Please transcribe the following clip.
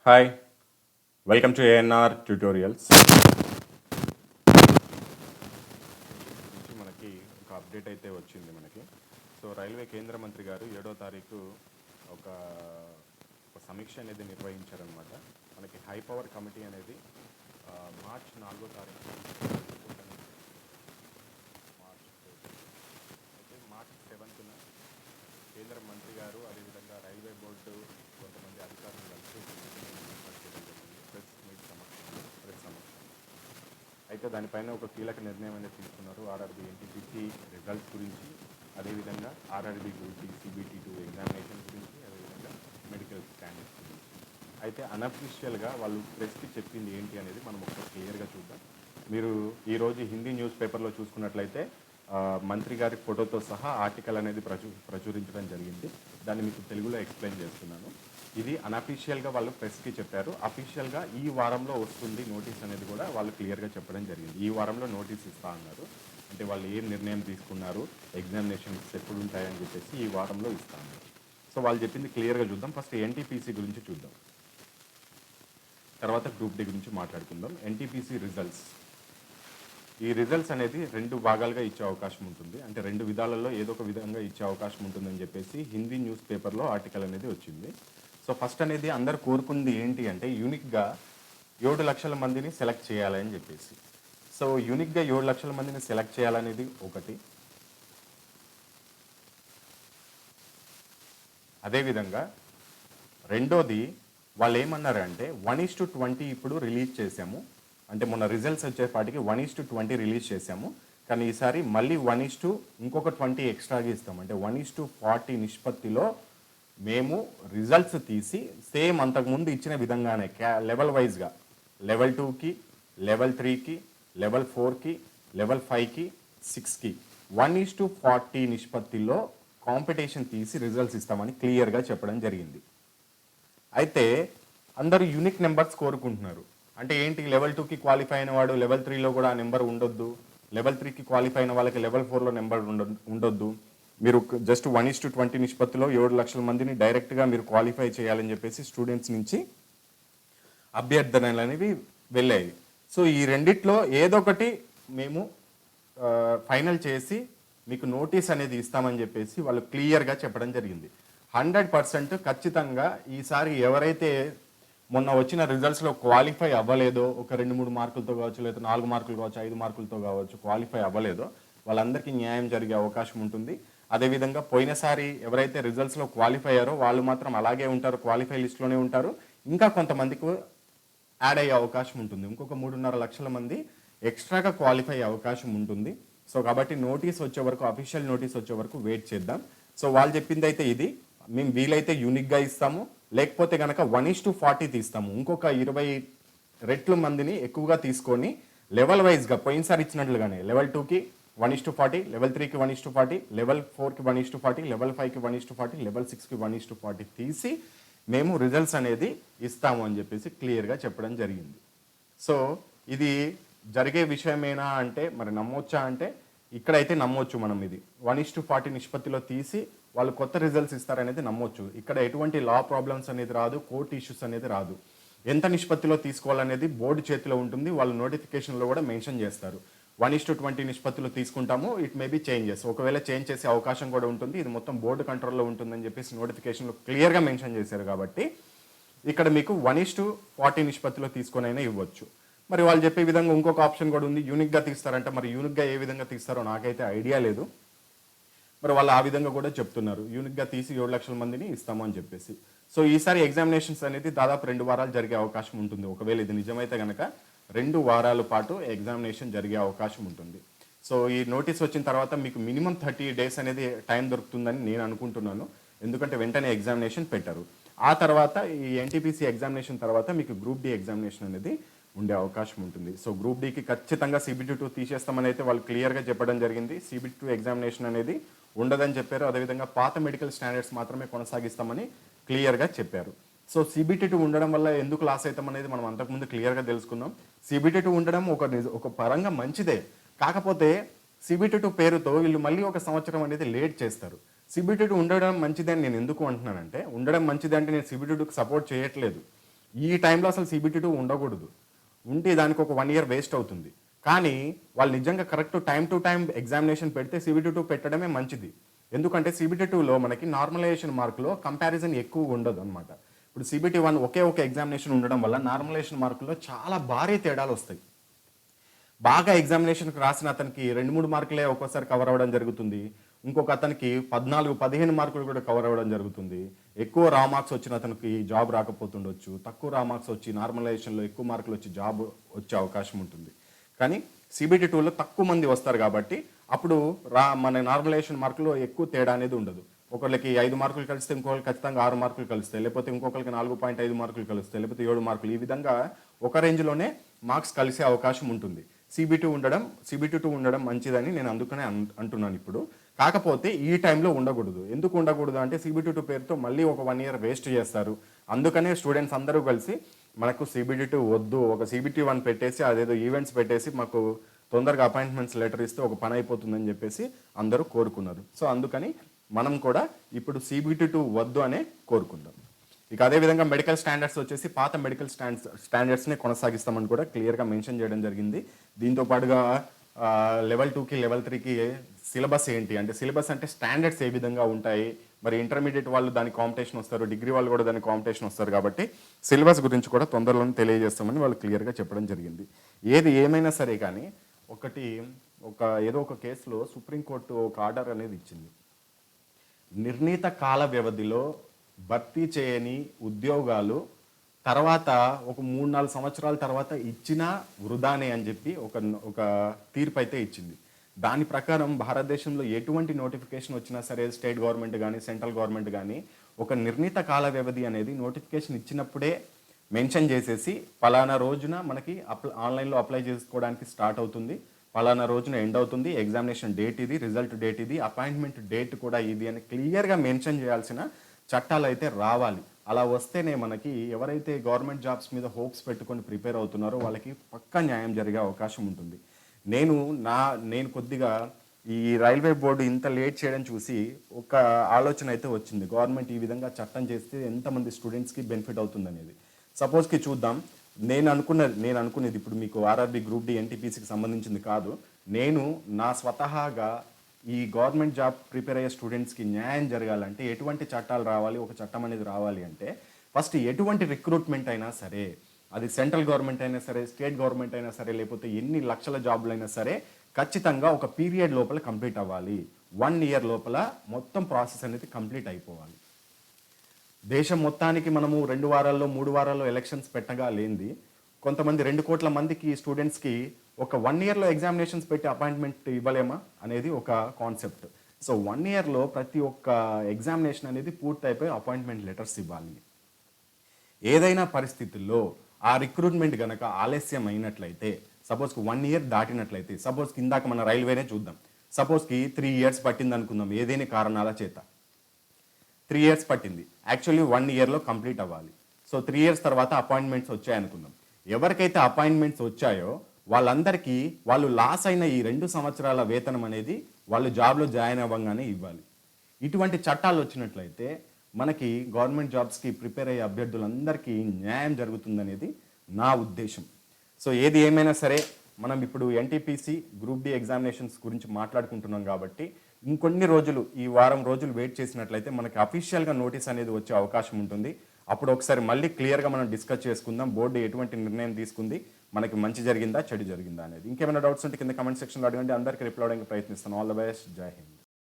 Hi, welcome to ANR tutorials. నుంచి మనకి ఒక అప్డేట్ అయితే వచ్చింది మనకి. సో రైల్వే కేంద్ర మంత్రి గారు 7వ తారీఖు ఒక ఒక సమీక్ష అనేది నిర్వహించారనమాట. మనకి హై పవర్ కమిటీ అనేది మార్చ్ 4వ తారీఖు అయితే మార్చ్ 7న కేంద్ర మంత్రి గారు అదేవిధంగా రైల్వే బోర్డు కొంతమంది అధికారులు కలిసి ప్రెస్ మీట్ సమక్షం అయితే దానిపైన ఒక కీలక నిర్ణయం అనేది తీసుకున్నారు. ఆర్ఆర్బీ ఎన్టీపీసీ రిజల్ట్స్ గురించి, అదేవిధంగా ఆర్ఆర్బీ గురించి, CBT2 ఎగ్జామినేషన్ గురించి, అదేవిధంగా మెడికల్ స్టాండర్డ్స్ గురించి. అయితే అన్అఫీషియల్గా వాళ్ళు ప్రెస్కి చెప్పింది ఏంటి అనేది మనం ఒకసారి క్లియర్గా చూద్దాం. మీరు ఈరోజు హిందీ న్యూస్ పేపర్లో చూసుకున్నట్లయితే మంత్రి గారి ఫోటోతో సహా ఆర్టికల్ అనేది ప్రచురించడం జరిగింది. దాన్ని మీకు తెలుగులో ఎక్స్ప్లెయిన్ చేస్తున్నాను. ఇది అన్అఫీషియల్గా వాళ్ళు ప్రెస్కి చెప్పారు. అఫీషియల్గా ఈ వారంలో వస్తుంది నోటీస్ అనేది కూడా వాళ్ళు క్లియర్గా చెప్పడం జరిగింది. ఈ వారంలో నోటీస్ ఇస్తా అన్నారు. అంటే వాళ్ళు ఏం నిర్ణయం తీసుకున్నారు, ఎగ్జామినేషన్స్ ఎప్పుడు ఉంటాయని చెప్పేసి ఈ వారంలో ఇస్తా అన్నారు. సో వాళ్ళు చెప్పింది క్లియర్గా చూద్దాం. ఫస్ట్ ఎన్టీపీసీ గురించి చూద్దాం, తర్వాత గ్రూప్ డి గురించి మాట్లాడుకుందాం. ఎన్టీపీసీ రిజల్ట్స్, ఈ రిజల్ట్స్ అనేది 2 భాగాలుగా ఇచ్చే అవకాశం ఉంటుంది. అంటే 2 విధాలలో ఏదో ఒక విధంగా ఇచ్చే అవకాశం ఉంటుందని చెప్పేసి హిందీ న్యూస్ పేపర్లో ఆర్టికల్ అనేది వచ్చింది. సో ఫస్ట్ అనేది అందరు కోరుకుంది ఏంటి అంటే యూనిక్గా 7 లక్షల మందిని సెలెక్ట్ చేయాలని చెప్పేసి. సో యూనిక్గా 7 లక్షల మందిని సెలెక్ట్ చేయాలనేది ఒకటి. అదేవిధంగా రెండోది వాళ్ళు ఏమన్నారంటే 1:20 ఇప్పుడు రిలీజ్ చేసాము. అంటే మొన్న రిజల్ట్స్ వచ్చేపాటికి 1:20 రిలీజ్ చేసాము. కానీ ఈసారి మళ్ళీ ఇంకొక 20 ఎక్స్ట్రాగా ఇస్తాం. అంటే 1:40 నిష్పత్తిలో మేము రిజల్ట్స్ తీసి సేమ్ అంతకుముందు ఇచ్చిన విధంగానే లెవెల్ వైజ్గా లెవెల్ 2కి, లెవెల్ 3కి, లెవెల్ 4కి, లెవెల్ 5కి, 6కి 1:40 నిష్పత్తిలో కాంపిటీషన్ తీసి రిజల్ట్స్ ఇస్తామని క్లియర్గా చెప్పడం జరిగింది. అయితే అందరూ యూనిక్ నెంబర్స్ కోరుకుంటున్నారు. అంటే ఏంటి, లెవెల్ 2కి క్వాలిఫై అయిన వాడు లెవెల్ 3లో కూడా ఆ నెంబర్ ఉండొద్దు, లెవెల్ 3కి క్వాలిఫై అయిన వాళ్ళకి లెవెల్ 4లో నెంబర్ ఉండొద్దు. మీరు జస్ట్ 1:20 నిష్పత్తిలో 7 లక్షల మందిని డైరెక్ట్గా మీరు క్వాలిఫై చేయాలని చెప్పేసి స్టూడెంట్స్ నుంచి అభ్యర్థనలు అనేవి వెళ్ళాయి. సో ఈ రెండిట్లో ఏదో ఒకటి మేము ఫైనల్ చేసి మీకు నోటీస్ అనేది ఇస్తామని చెప్పేసి వాళ్ళు క్లియర్గా చెప్పడం జరిగింది. 100% ఖచ్చితంగా ఈసారి ఎవరైతే మొన్న వచ్చిన రిజల్ట్స్లో క్వాలిఫై అవ్వలేదో, ఒక 2-3 మార్కులతో కావచ్చు, లేదా 4 మార్కులు కావచ్చు, 5 మార్కులతో కావచ్చు, క్వాలిఫై అవ్వలేదో వాళ్ళందరికీ న్యాయం జరిగే అవకాశం ఉంటుంది. అదేవిధంగా పోయినసారి ఎవరైతే రిజల్ట్స్లో క్వాలిఫై అయ్యారో వాళ్ళు మాత్రం అలాగే ఉంటారు, క్వాలిఫై లిస్ట్లోనే ఉంటారు. ఇంకా కొంతమందికి యాడ్ అయ్యే అవకాశం ఉంటుంది. ఇంకొక 3.5 లక్షల మంది ఎక్స్ట్రాగా క్వాలిఫై అయ్యే అవకాశం ఉంటుంది. సో కాబట్టి నోటీస్ వచ్చే వరకు, అఫీషియల్ నోటీస్ వచ్చే వరకు వెయిట్ చేద్దాం. సో వాళ్ళు చెప్పింది అయితే ఇది, మేము వీలైతే యూనిక్గా ఇస్తాము, లేకపోతే కనుక 1:40 తీస్తాము. ఇంకొక 20 రెట్ల మందిని ఎక్కువగా తీసుకొని లెవెల్ వైజ్గా పోయినసారి ఇచ్చినట్లుగానే లెవెల్ 2కి 1:40, లెవెల్ 3కి 1:40, లెవెల్ 4కి 1:40, లెవెల్ 5కి 1:40, లెవెల్ 6కి 1:40 తీసి మేము రిజల్ట్స్ అనేది ఇస్తాము అని చెప్పేసి క్లియర్గా చెప్పడం జరిగింది. సో ఇది జరిగే విషయమేనా అంటే మరి నమ్మొచ్చా అంటే ఇక్కడైతే నమ్మొచ్చు. మనం ఇది 1:40 నిష్పత్తిలో తీసి వాళ్ళు కొత్త రిజల్ట్స్ ఇస్తారనేది నమ్మొచ్చు. ఇక్కడ ఎటువంటి లా ప్రాబ్లమ్స్ అనేది రాదు, కోర్ట్ ఇష్యూస్ అనేది రాదు. ఎంత నిష్పత్తిలో తీసుకోవాలనేది బోర్డు చేతిలో ఉంటుంది. వాళ్ళు నోటిఫికేషన్లో కూడా మెన్షన్ చేస్తారు. 1:20 నిష్పత్తిలో తీసుకుంటాము, ఇట్ మే బి చేంజెస్, ఒకవేళ చేంజ్ చేసే అవకాశం కూడా ఉంటుంది. ఇది మొత్తం బోర్డు కంట్రోల్లో ఉంటుందని చెప్పేసి నోటిఫికేషన్లో క్లియర్గా మెన్షన్ చేశారు. కాబట్టి ఇక్కడ మీకు 1:40 నిష్పత్తిలో తీసుకొనైనా ఇవ్వచ్చు. మరి వాళ్ళు చెప్పే విధంగా ఇంకొక ఆప్షన్ కూడా ఉంది, యూనిక్గా తీస్తారంట. మరి యూనిక్గా ఏ విధంగా తీస్తారో నాకైతే ఐడియా లేదు. మరి వాళ్ళు ఆ విధంగా కూడా చెప్తున్నారు, యూనిక్గా తీసి 7 లక్షల మందిని ఇస్తాము అని చెప్పేసి. సో ఈసారి ఎగ్జామినేషన్స్ అనేది దాదాపు 2 వారాలు జరిగే అవకాశం ఉంటుంది. ఒకవేళ ఇది నిజమైతే కనుక 2 వారాల పాటు ఎగ్జామినేషన్ జరిగే అవకాశం ఉంటుంది. సో ఈ నోటీస్ వచ్చిన తర్వాత మీకు మినిమం 30 days అనేది టైం దొరుకుతుందని నేను అనుకుంటున్నాను. ఎందుకంటే వెంటనే ఎగ్జామినేషన్ పెట్టారు. ఆ తర్వాత ఈ ఎన్టీపీసీ ఎగ్జామినేషన్ తర్వాత మీకు గ్రూప్ డి ఎగ్జామినేషన్ అనేది ఉండే అవకాశం ఉంటుంది. సో గ్రూప్ డికి ఖచ్చితంగా CBT2 తీసేస్తామని అయితే వాళ్ళు క్లియర్గా చెప్పడం జరిగింది. CBT2 ఎగ్జామినేషన్ అనేది ఉండదని చెప్పారు. అదేవిధంగా పాత మెడికల్ స్టాండర్డ్స్ మాత్రమే కొనసాగిస్తామని క్లియర్గా చెప్పారు. సో CBT2 ఉండడం వల్ల ఎందుకు లాస్ అవుతాం అనేది మనం అంతకుముందు క్లియర్గా తెలుసుకున్నాం. CBT2 ఉండడం ఒక పరంగా మంచిదే. కాకపోతే CBT2 పేరుతో వీళ్ళు మళ్ళీ 1 సంవత్సరం అనేది లేట్ చేస్తారు. CBT2 ఉండడం మంచిదని నేను ఎందుకు అంటున్నానంటే, ఉండడం మంచిది అంటే నేను CBT2కి సపోర్ట్ చేయట్లేదు. ఈ టైంలో అసలు CBT2 ఉండకూడదు. ఉంటే దానికి ఒక 1 ఇయర్ వేస్ట్ అవుతుంది. కానీ వాళ్ళు నిజంగా correct time to time examination పెడితే CBT2 పెట్టడమే మంచిది. ఎందుకంటే CBT2లో మనకి నార్మలైజేషన్ మార్కులో కంపారిజన్ ఎక్కువ ఉండదు అనమాట. ఇప్పుడు CBT1 ఒకే ఒక ఎగ్జామినేషన్ ఉండడం వల్ల నార్మలైజేషన్ మార్కుల్లో చాలా భారీ తేడాలు వస్తాయి. బాగా ఎగ్జామినేషన్కి రాసిన అతనికి 2-3 మార్కులే ఒక్కోసారి కవర్ అవ్వడం జరుగుతుంది. ఇంకొక అతనికి 14-15 మార్కులు కూడా కవర్ అవ్వడం జరుగుతుంది. ఎక్కువ రా మార్క్స్ వచ్చిన అతనికి జాబ్ రాకపోతుండొచ్చు. తక్కువ రా మార్క్స్ వచ్చి నార్మలైజేషన్లో ఎక్కువ మార్కులు వచ్చి జాబ్ వచ్చే అవకాశం ఉంటుంది. కానీ CBT2లో తక్కువ మంది వస్తారు కాబట్టి అప్పుడు మన నార్మలైజేషన్ మార్కులో ఎక్కువ తేడా అనేది ఉండదు. ఒకళ్ళకి 5 మార్కులు కలిస్తే ఇంకొకరికి ఖచ్చితంగా 6 మార్కులు కలుస్తాయి, లేకపోతే ఇంకొకరికి 4.5 మార్కులు కలుస్తాయి, లేకపోతే 7 మార్కులు. ఈ విధంగా ఒక రేంజ్లోనే మార్క్స్ కలిసే అవకాశం ఉంటుంది. CBT2 ఉండడం మంచిదని నేను అందుకనే అంటున్నాను ఇప్పుడు. కాకపోతే ఈ టైంలో ఉండకూడదు. ఎందుకు ఉండకూడదు అంటే CBT2 పేరుతో మళ్ళీ ఒక 1 ఇయర్ వేస్ట్ చేస్తారు. అందుకనే స్టూడెంట్స్ అందరూ కలిసి మనకు CBT2 వద్దు, ఒక CBT1 పెట్టేసి అదేదో ఈవెంట్స్ పెట్టేసి మాకు తొందరగా అపాయింట్మెంట్స్ లెటర్ ఇస్తే ఒక పని అయిపోతుందని చెప్పేసి అందరూ కోరుకున్నారు. సో అందుకని మనం కూడా ఇప్పుడు CBT2 వద్దు అనే కోరుకుందాం. ఇక అదేవిధంగా మెడికల్ స్టాండర్డ్స్ వచ్చేసి పాత మెడికల్ స్టాండర్డ్స్ని కొనసాగిస్తామని కూడా క్లియర్గా మెన్షన్ చేయడం జరిగింది. దీంతో పాటుగా లెవెల్ 2కి లెవెల్ 3కి సిలబస్ ఏంటి అంటే, సిలబస్ అంటే స్టాండర్డ్స్ ఏ విధంగా ఉంటాయి, మరి ఇంటర్మీడియట్ వాళ్ళు దానికి కాంపిటీషన్ వస్తారు, డిగ్రీ వాళ్ళు కూడా దానికి కాంపిటీషన్ వస్తారు. కాబట్టి సిలబస్ గురించి కూడా తొందరలోనే తెలియజేస్తామని వాళ్ళు క్లియర్గా చెప్పడం జరిగింది. ఏది ఏమైనా సరే కానీ ఏదో ఒక కేసులో సుప్రీంకోర్టు ఒక ఆర్డర్ అనేది ఇచ్చింది. నిర్ణీత కాల వ్యవధిలో భర్తీ చేయని ఉద్యోగాలు తర్వాత ఒక 3-4 సంవత్సరాల తర్వాత ఇచ్చినా వృధానే అని చెప్పి ఒక తీర్పు అయితే ఇచ్చింది. దాని ప్రకారం భారతదేశంలో ఎటువంటి నోటిఫికేషన్ వచ్చినా సరే స్టేట్ గవర్నమెంట్ కానీ సెంట్రల్ గవర్నమెంట్ కానీ ఒక నిర్ణీత కాల వ్యవధి అనేది నోటిఫికేషన్ ఇచ్చినప్పుడే మెన్షన్ చేసేసి పలానా రోజున మనకి ఆన్లైన్లో అప్లై చేసుకోవడానికి స్టార్ట్ అవుతుంది, పలానా రోజున ఎండ్ అవుతుంది, ఎగ్జామినేషన్ డేట్ ఇది, రిజల్ట్ డేట్ ఇది, అపాయింట్మెంట్ డేట్ కూడా ఇది అని క్లియర్గా మెన్షన్ చేయాల్సిన చట్టాలు అయితే రావాలి. అలా వస్తేనే మనకి ఎవరైతే గవర్నమెంట్ జాబ్స్ మీద హోప్స్ పెట్టుకొని ప్రిపేర్ అవుతున్నారో వాళ్ళకి పక్కా న్యాయం జరిగే అవకాశం ఉంటుంది. నేను కొద్దిగా ఈ రైల్వే బోర్డు ఇంత లేట్ చేయడం చూసి ఒక ఆలోచన అయితే వచ్చింది. గవర్నమెంట్ ఈ విధంగా చట్టం చేస్తే ఎంతమంది స్టూడెంట్స్కి బెనిఫిట్ అవుతుంది అనేది. సపోజ్కి చూద్దాం, నేను అనుకునేది ఇప్పుడు మీకు RRB గ్రూప్ డి NTPCకి సంబంధించింది కాదు. నేను నా స్వతహాగా ఈ గవర్నమెంట్ జాబ్ ప్రిపేర్ అయ్యే స్టూడెంట్స్కి న్యాయం జరగాలంటే ఎటువంటి చట్టాలు రావాలి, ఒక చట్టం అనేది రావాలి అంటే ఫస్ట్ ఎటువంటి రిక్రూట్మెంట్ అయినా సరే, అది సెంట్రల్ గవర్నమెంట్ అయినా సరే, స్టేట్ గవర్నమెంట్ అయినా సరే, లేకపోతే ఎన్ని లక్షల జాబులు అయినా సరే ఖచ్చితంగా ఒక పీరియడ్ లోపల కంప్లీట్ అవ్వాలి. 1 ఇయర్ లోపల మొత్తం ప్రాసెస్ అనేది కంప్లీట్ అయిపోవాలి. దేశం మొత్తానికి మనము 2 వారాల్లో 3 వారాల్లో ఎలక్షన్స్ పెట్టగా లేనిది కొంతమంది 2 కోట్ల మందికి స్టూడెంట్స్కి ఒక 1 ఇయర్లో ఎగ్జామినేషన్స్ పెట్టి అపాయింట్మెంట్ ఇవ్వలేమా అనేది ఒక కాన్సెప్ట్. సో 1 ఇయర్లో ప్రతి ఒక్క ఎగ్జామినేషన్ అనేది పూర్తి అయిపోయి అపాయింట్మెంట్ లెటర్స్ ఇవ్వాలి. ఏదైనా పరిస్థితుల్లో ఆ రిక్రూట్మెంట్ కనుక ఆలస్యం అయినట్లయితే, సపోజ్కి 1 ఇయర్ దాటినట్లయితే, సపోజ్కి ఇందాక మన రైల్వేనే చూద్దాం, సపోజ్కి 3 ఇయర్స్ పట్టింది అనుకుందాం ఏదైనా కారణాల చేత. 3 ఇయర్స్ పట్టింది, యాక్చువల్లీ 1 ఇయర్లో కంప్లీట్ అవ్వాలి. సో 3 ఇయర్స్ తర్వాత అపాయింట్మెంట్స్ వచ్చాయనుకుందాం. ఎవరికైతే అపాయింట్మెంట్స్ వచ్చాయో వాళ్ళందరికీ వాళ్ళు లాస్ అయిన ఈ 2 సంవత్సరాల వేతనం అనేది వాళ్ళు జాబ్లో జాయిన్ అవ్వగానే ఇవ్వాలి. ఇటువంటి చట్టాలు వచ్చినట్లయితే మనకి గవర్నమెంట్ జాబ్స్కి ప్రిపేర్ అయ్యే అభ్యర్థులందరికీ న్యాయం జరుగుతుందనేది నా ఉద్దేశం. సో ఏది ఏమైనా సరే మనం ఇప్పుడు NTPC గ్రూప్ డి ఎగ్జామినేషన్స్ గురించి మాట్లాడుకుంటున్నాం కాబట్టి ఇంకొన్ని రోజులు, ఈ వారం రోజులు వెయిట్ చేసినట్లయితే మనకి అఫీషియల్గా నోటీస్ అనేది వచ్చే అవకాశం ఉంటుంది. అప్పుడు ఒకసారి మళ్ళీ క్లియర్గా మనం డిస్కస్ చేసుకుందాం బోర్డు ఎటువంటి నిర్ణయం తీసుకుంది, మనకి మంచి జరిగిందా చెడు జరిగిందా అనేది. ఇంకేమైనా డౌట్స్ ఉంటే కింద కమెంట్ సెక్షన్లో అడగండి, అందరికీ రిప్లై అవడానికి ప్రయత్నిస్తాను. ఆల్ ద బెస్ట్, జై హింద్.